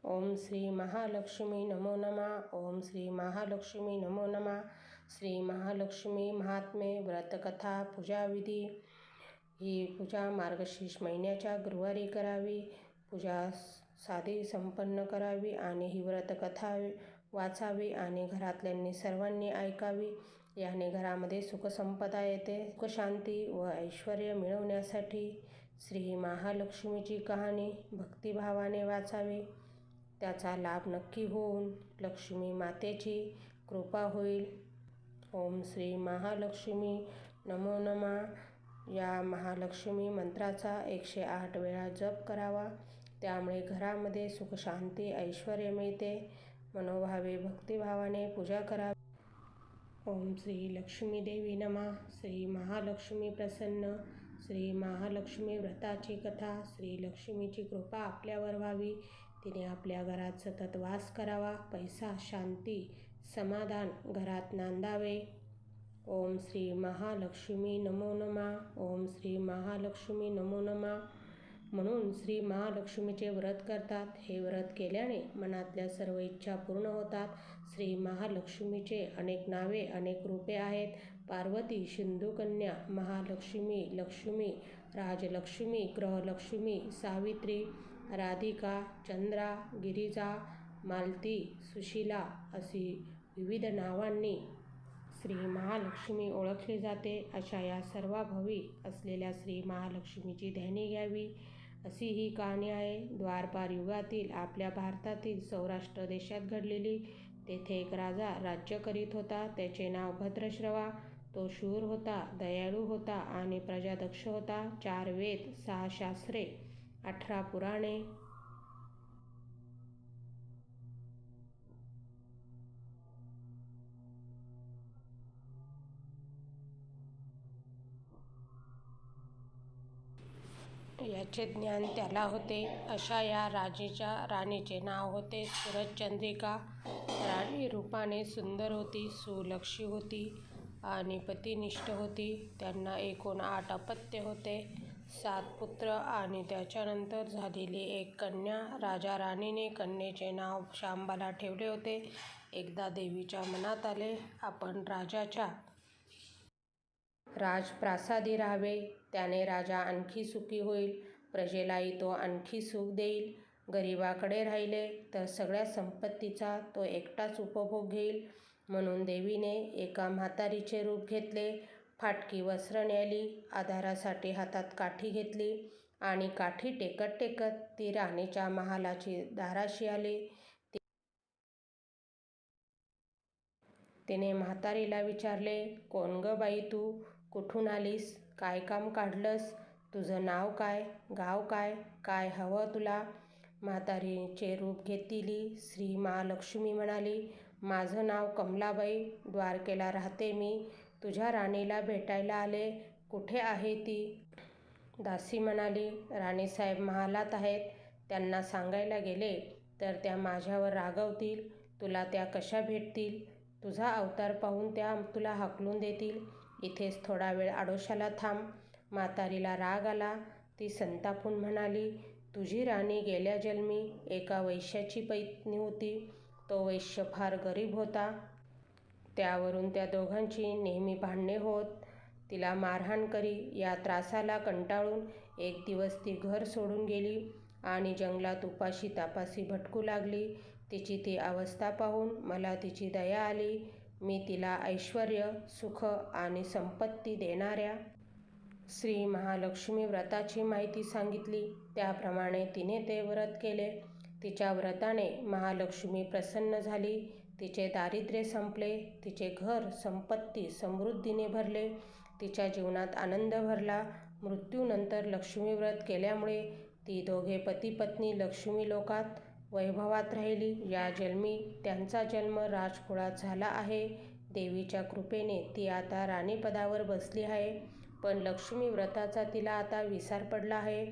ओम श्री महालक्ष्मी नमो नमः। ओम श्री महालक्ष्मी नमो नमः। श्री महालक्ष्मी महात्म्य व्रतकथा पूजाविधी। ही पूजा मार्गशीर्ष महिन्याच्या गुरुवारी करावी। पूजा साधी संपन्न करावी आणि ही व्रतकथा वाचावी आणि घरातल्यांनी सर्वांनी ऐकावी। याने घरामध्ये सुखसंपदा येते। सुखशांती व ऐश्वर मिळवण्यासाठी श्री महालक्ष्मीची कहाणी भक्तिभावाने वाचावी। त्याचा लाभ नक्की होऊन लक्ष्मी मातेची कृपा होईल। ओम श्री महालक्ष्मी नमो नमः। या महालक्ष्मी मंत्राचा 108 वेळा जप करावा। त्यामुळे घरामध्ये सुखशांती ऐश्वर मिळते। मनोभावे भक्तिभावाने पूजा करावी। ओम श्री लक्ष्मी देवी नमः। श्री महालक्ष्मी प्रसन्न। श्री महालक्ष्मी व्रताची कथा। श्री लक्ष्मीची कृपा आपल्यावर व्हावी। तिने आपल्या घरात सतत वास करावा। पैसा, शांती, समाधान घरात नांदावे। ओम श्री महालक्ष्मी नमो नमः। ओम श्री महालक्ष्मी नमो नमः म्हणून श्री महालक्ष्मीचे व्रत करतात। हे व्रत केल्याने मनातल्या सर्व इच्छा पूर्ण होतात। श्री महालक्ष्मीचे अनेक नावे, अनेक रूपे आहेत। पार्वती, सिंधुकन्या, महालक्ष्मी, लक्ष्मी, राजलक्ष्मी, ग्रहलक्ष्मी, सावित्री, राधिका, चंद्रा, गिरिजा, मालती, सुशीला अशी विविध नावांनी श्री महालक्ष्मी ओळखली जाते। अशा या सर्वाभवी असलेल्या श्री महालक्ष्मीची ध्यानी घ्यावी अशी ही कहाणी आहे। द्वापार युगातील आपल्या भारतातील सौराष्ट्र देशात घडलेली। तेथे एक राजा राज्य करीत होता। त्याचे नाव भद्रश्रवा। तो शूर होता, दयाळू होता आणि प्रजादक्ष होता। 4 वेद, 6 शास्त्रे, 18 पुराणे, याचे ज्ञान त्याला होते। अशा या राणीचे नाव होते सूरजचंद्रिका। राणी रूपाने सुंदर होती, सुलक्षी होती आणि पतिनिष्ठ होती। त्यांना एकूण 8 अपत्य होते, 7 पुत्र आणि त्याच्यानंतर झालेली एक कन्या। राजा राणीने कन्येचे नाव शांबाला ठेवले होते। एकदा देवीच्या मनात आले, आपण राजाच्या राजप्रासादी राहावे। त्याने राजा आणखी सुखी होईल, प्रजेलाही तो आणखी सुख देईल। गरिबाकडे राहिले तर सगळ्या संपत्तीचा तो एकटाच उपभोग घेईल। म्हणून देवीने एका म्हातारीचे रूप घेतले, फाटकी वस्त्र न्याली, आधारासाठी हातात काठी घेतली आणि काठी टेकत टेकत ती राणीच्या महालाची दाराशी आली। तिने म्हातारीला विचारले, कोण ग बाई तू? कुठून आलीस? काय काम काढलंस? तुझं नाव काय? गाव काय? काय हवं तुला? म्हातारीचे रूप घेतली श्री महालक्ष्मी म्हणाली, माझं नाव कमलाबाई, द्वारकेला राहते मी। तुझ्या राणीला भेटायला आले, कुठे आहे ती? दासी म्हणाली, राणीसाहेब महालात आहेत, त्यांना सांगायला गेले तर त्या माझ्यावर रागवतील, तुला त्या कशा भेटतील? तुझा अवतार पाहून त्या तुला हाकलून देतील, इथेच थोडा वेळ आडोशाला थांब। म्हातारीला राग आला, ती संतापून म्हणाली, तुझी राणी गेल्या जन्मी एका वैश्याची पत्नी होती। तो वैश्य फार गरीब होता। त्यावरून त्या दोघांची नेहमी भांडणे होत, तिला मारहाण करी। या त्रासाला कंटाळून एक दिवस ती घर सोडून गेली आणि जंगलात उपाशी तापासी भटकू लागली। तिची ती अवस्था पाहून मला तिची दया आली। मी तिला ऐश्वर्य, सुख आणि संपत्ती देणाऱ्या श्री महालक्ष्मी व्रताची माहिती सांगितली। त्याप्रमाणे तिने ते व्रत केले। तिच्या व्रताने महालक्ष्मी प्रसन्न झाली। तिचे दारिद्र्य संपले, तिचे घर संपत्ती समृद्धीने भरले, तिच्या जीवनात आनंद भरला। मृत्यूनंतर लक्ष्मी व्रत केल्यामुळे ती दोघे पती पत्नी लक्ष्मी लोकात वैभवात राहिली। या जन्मी त्यांचा जन्म राजकुळात झाला आहे। देवीच्या कृपेने ती आता राणीपदावर बसली आहे, पण लक्ष्मी व्रताचा तिला आता विसर पडला आहे।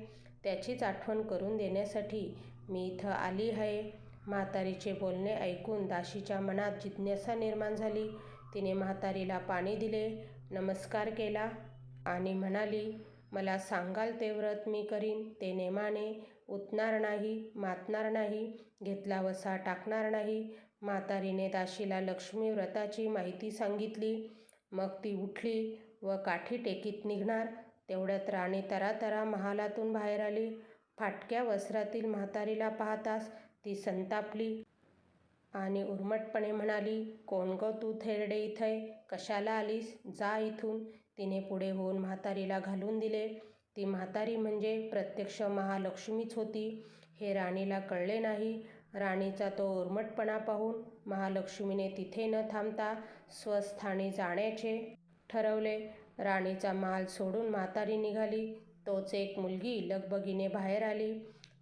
त्याचीच आठवण करून देण्यासाठी मी इथं आली आहे। म्हातारीचे बोलणे ऐकून दासीच्या मनात जिज्ञासा निर्माण झाली। तिने म्हातारीला पाणी दिले, नमस्कार केला आणि म्हणाली, मला सांगाल ते व्रत मी करीन। ते नेमाने उतणार नाही, मातणार नाही, घेतला वसा टाकणार नाही. म्हातारीने दाशीला लक्ष्मी व्रताची माहिती सांगितली. मग ती उठली व काठी टेकीत निघणार. तेवढ्यात राणी तरातरा महालातून बाहेर आली. फाटक्या वस्त्रातील म्हातारीला पाहताच ती संतापली आणि उर्मटपणे म्हणाली, कोण गो तू थेरडे इथे? कशाला आलीस? जा इथून. तिने पुढे होऊन म्हातारीला घालून दिले. ती म्हातारी म्हणजे प्रत्यक्ष महालक्ष्मीच होती हे राणीला कळले नाही. राणीचा तो उर्मटपणा पाहून महालक्ष्मीने तिथे न थांबता स्वस्थानी जाण्याचे ठरवले. राणीचा महाल सोडून म्हातारी निघाली. तोच एक मुलगी लगबगीने बाहेर आली.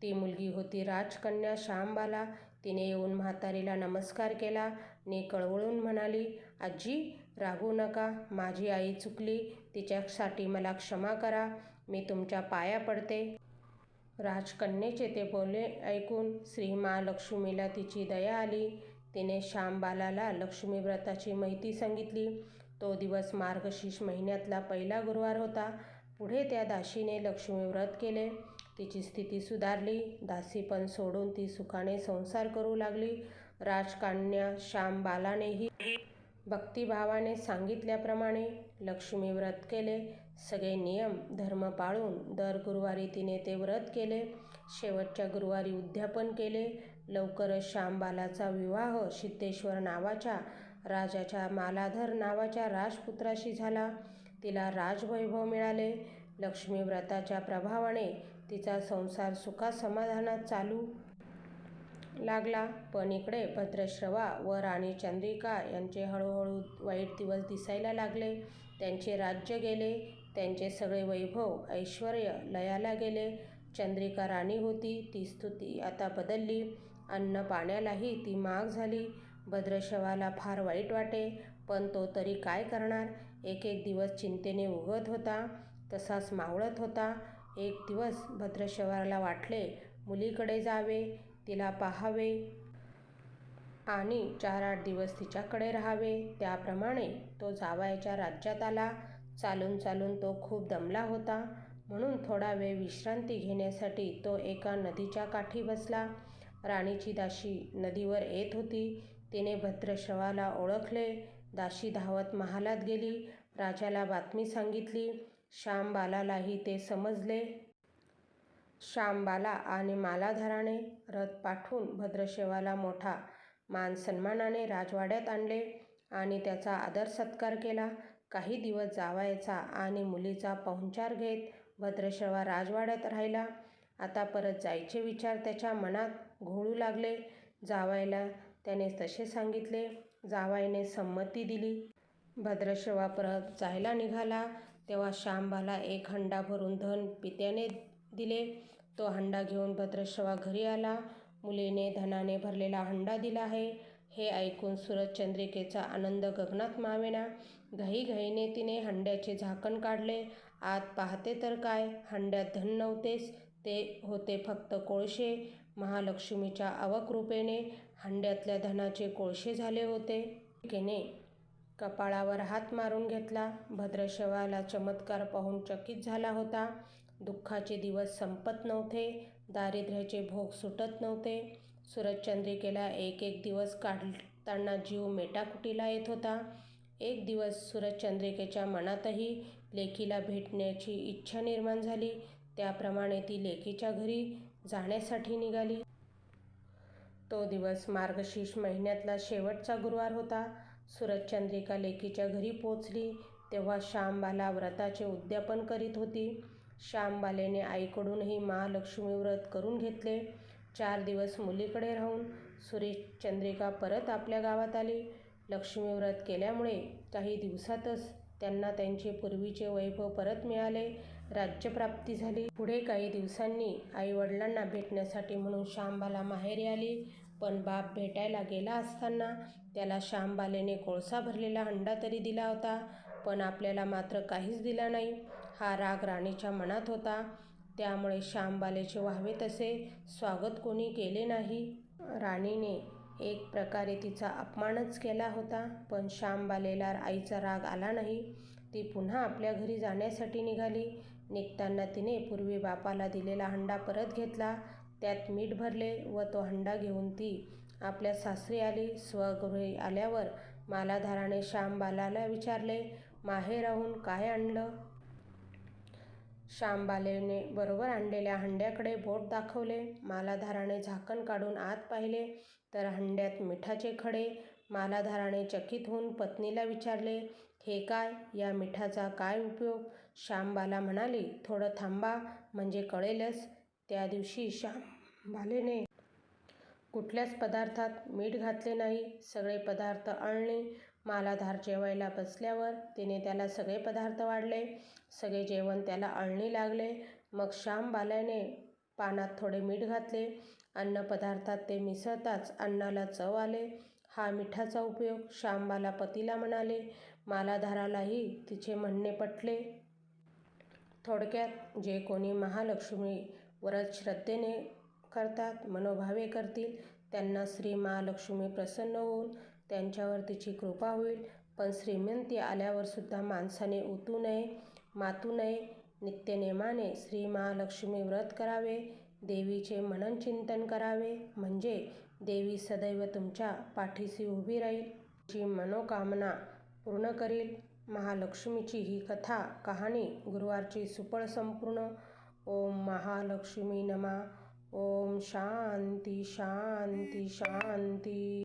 ती मुलगी होती राजकन्या श्यामबाला. तिने येऊन म्हातारीला नमस्कार केला आणि कळवळून म्हणाली, आजी रागवू नका, माझी आई चुकली, तिच्यासाठी मला क्षमा करा, मी तुमच्या पाया पडते. राजकन्येचे ते बोलणे ऐकून श्री महालक्ष्मीला तिची दया आली. तिने श्यामबालाला लक्ष्मी व्रताची माहिती सांगितली. तो दिवस मार्गशीर्ष महिन्यातला पहिला गुरुवार होता. पुढे त्या दासीने लक्ष्मी व्रत केले. तिची स्थिती सुधारली. दासीपण सोडून ती सुखाने संसार करू लागली. राजकन्या श्यामबालानेही भक्तिभावाने सांगितल्याप्रमाणे लक्ष्मी व्रत केले. सगळे नियम धर्म पाळून दर गुरुवारी तिने ते व्रत केले. शेवटच्या गुरुवारी उद्यापन केले. लवकरच श्यामबालाचा विवाह सिद्धेश्वर नावाच्या राजाच्या मालाधर नावाच्या राजपुत्राशी झाला. तिला राजवैभव मिळाले. लक्ष्मी व्रताच्या प्रभावाने तिचा संसार सुखासमाधानात चालू लागला. पण इकडे भद्रश्रवा व राणी चंद्रिका यांचे हळूहळू वाईट दिवस दिसायला लागले. त्यांचे राज्य गेले. त्यांचे सगळे वैभव ऐश्वर्य लयाला गेले. चंद्रिका राणी होती ती स्थिती आता बदलली. अन्न पाण्यालाही ती महाग झाली. भद्रश्रवाला फार वाईट वाटे, पण तो तरी काय करणार. एक एक दिवस चिंतेने उगत होता तसाच मावळत होता. एक दिवस भद्रश्रवाला वाटले मुलीकडे जावे, तिला पाहावे आणि 4-8 दिवस तिच्याकडे राहावे. त्याप्रमाणे तो जावयाच्या राज्यात आला. चालून चालून तो खूप दमला होता, म्हणून थोडा वेळ विश्रांती घेण्यासाठी तो एका नदीच्या काठी बसला. राणीची दासी नदीवर येत होती. तिने भद्रश्रवाला ओळखले. दासी धावत महालात गेली. राजाला बातमी सांगितली. श्यामबालालाही ते समजले. श्यामबाला आणि मालाधराने रथ पाठवून भद्रश्रवाला मोठा मानसन्मानाने राजवाड्यात आणले आणि त्याचा आदर सत्कार केला. काही दिवस जावयाचा आणि मुलीचा पाहुणचार घेत भद्रश्रवा राजवाड्यात राहिला. आता परत जायचे विचार त्याच्या मनात घोळू लागले. जावयाला त्याने तसे सांगितले. जावयाने संमती दिली. भद्रश्रवा परत जायला निघाला तेव्हा श्यामबाला एक हंडा भरून धन पित्याने दिले. तो हंडा घेऊन भद्रश्रवा घरी आला. मुलीने धनाने भरलेला हंडा दिला आहे हे ऐकून सुरचंद्रिकेचा आनंद गगनात मावेना. घाईघाईने तिने हंड्याचे झाकण काढले. आत पाहते तर काय, हंड्यात धन नव्हतेच, ते होते फक्त कोळसे. महालक्ष्मीच्या अवकृपेने हंड्यातल्या धनाचे कोळसे झाले होते. चंद्रिकेने कपाळावर हात मारून घेतला. भद्रश्रवाला चमत्कार पाहून चकित झाला होता. दुःखाचे दिवस संपत नव्हते. दारिद्र्याचे भोग सुटत नव्हते. सुरचंद्रिकेला एक एक दिवस काढताना जीव मेटाकुटीला येत होता. एक दिवस सुरचंद्रिकेच्या मनातही लेकीला भेटण्याची इच्छा निर्माण झाली. त्याप्रमाणे ती लेकीच्या घरी जाण्यासाठी निघाली. तो दिवस मार्गशीर्ष महिन्यातला शेवटचा गुरुवार होता. सुरचंद्रिका लेकीच्या घरी पोचली तेव्हा श्यामबाला व्रताचे उद्यापन करीत होती. श्यामबालेने आईकडूनही महालक्ष्मी व्रत करून घेतले. 4 दिवस मुलीकडे राहून सुरचंद्रिका परत आपल्या गावात आली. लक्ष्मी व्रत केल्यामुळे काही दिवसातच त्यांना त्यांचे पूर्वीचे वैभव परत मिळाले. राज्यप्राप्ती झाली. पुढे काही दिवसांनी आईवडिलांना भेटण्यासाठी म्हणून श्यामबाला माहेरी आली. पण बाप भेटायला गेला असताना त्याला श्यामबालेने कोळसा भरलेला हंडा तरी दिला होता, पण आपल्याला मात्र काहीच दिला नाही. हा राग राणीच्या मनात होता. त्यामुळे श्यामबालेचे व्हावे तसे स्वागत कोणी केले नाही. राणीने एक प्रकारे तिचा अपमानच केला होता. पण श्यामबालेला आईचा राग आला नाही. ती पुन्हा आपल्या घरी जाण्यासाठी निघाली. निघताना तिने पूर्वी बापाला दिलेला हंडा परत घेतला, त्यात मीठ भरले व तो हंडा घेऊन ती आपल्या सासरी आली. स्वगृही आल्यावर मालाधाराने श्यामबालाला विचारले, माहेराहून काय आणलं? श्यामबालेने बरोबर आणलेल्या हंड्याकडे बोट दाखवले. मालाधाराने झाकण काढून आत पाहिले तर हंड्यात मिठाचे खडे. मालाधाराने चकित होऊन पत्नीला विचारले, हे काय? या मिठाचा काय उपयोग? श्यामबाला म्हणाली, थोडं थांबा म्हणजे कळेलच. त्या दिवशी श्यामबालेने कुठल्याच पदार्थात मीठ घातले नाही. सगळे पदार्थ अळणी. मालाधार जेवायला बसल्यावर तिने त्याला सगळे पदार्थ वाढले. सगळे जेवण त्याला अळणी लागले. मग श्यामबाल्याने पानात थोडे मीठ घातले. अन्न पदार्थात ते मिसळताच अन्नाला चव आले. हा मिठाचा उपयोग. श्यामबाला पतीला म्हणाले. मालाधारालाही तिचे म्हणणे पटले. थोडक्यात जे कोणी महालक्ष्मी व्रत श्रद्धेने करतात, मनोभावे करतील, त्यांना श्री महालक्ष्मी प्रसन्न होऊन त्यांच्यावर तिची कृपा होईल. पण श्रीमंती आल्यावर सुद्धा माणसाने उतू नये, मातू नये. नित्यनेमाने श्री महालक्ष्मी व्रत करावे. देवीचे मनन चिंतन करावे, म्हणजे देवी सदैव तुमच्या पाठीशी उभी राहील, तुमची मनोकामना पूर्ण करील. महालक्ष्मीची ही कथा कहाणी गुरुवारची सुफळ संपूर्ण. ओम महालक्ष्मी नमः. ओम शांती शांती शांती.